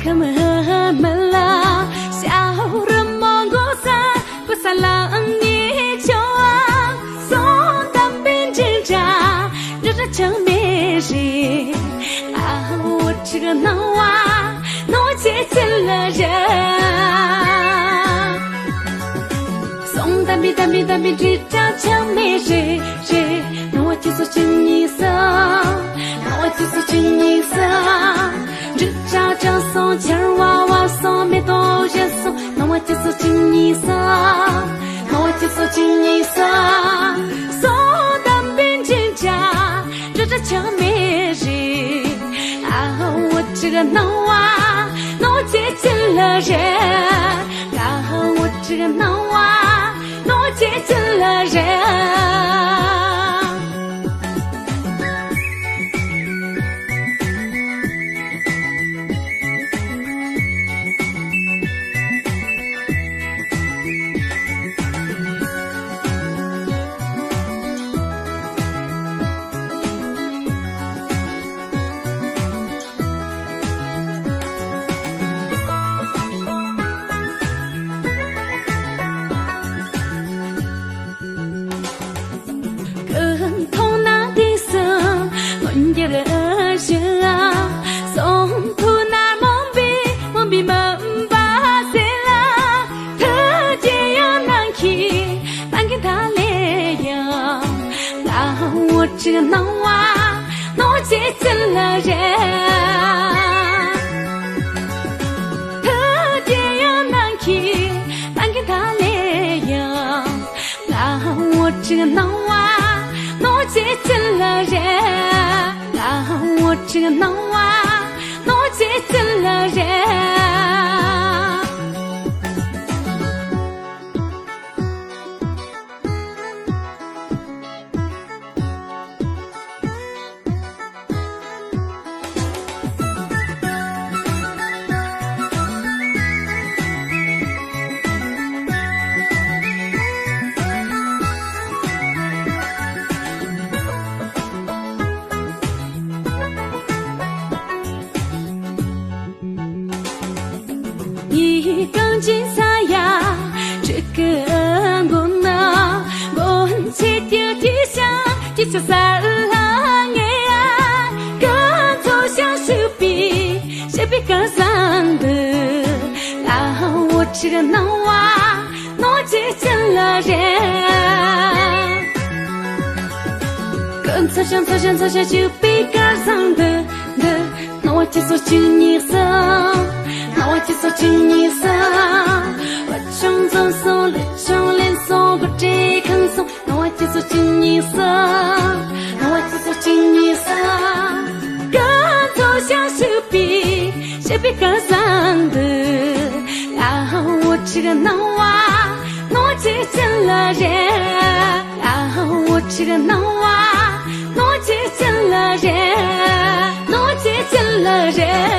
可么了，小人梦过山，过山浪你就啊，送当兵挣扎，热热成美人啊，我这个脑啊，脑接近了人。送当兵只找成美人，我就说真意思，我就说真意思。只找着送钱娃娃送没多人送，那我就说真意思，我就说真意思。送当兵挣扎，这成美人啊，我这个脑啊，脑接近了人啊，我这个脑啊，脑接近了人。这个脑啊，脑接近了人，特别要难去，难给他来呀。啊，我这个脑啊，脑接近了人，啊，我这个脑啊，脑接近了人。一钢筋沙呀，这个我呢，我切掉地下三郎哎，跟走向手臂跟上的，啊，我这个脑啊，脑接近了人，跟走向手臂跟上的，那我就说真意思。我就说真意思，我穷总送，了穷连送，不这肯送，那我就说真意思，那我就说真意思。跟走向手臂跟上的，然后我这个脑啊，脑接近了人，然后我这个脑啊，脑接近了人，脑接近了人。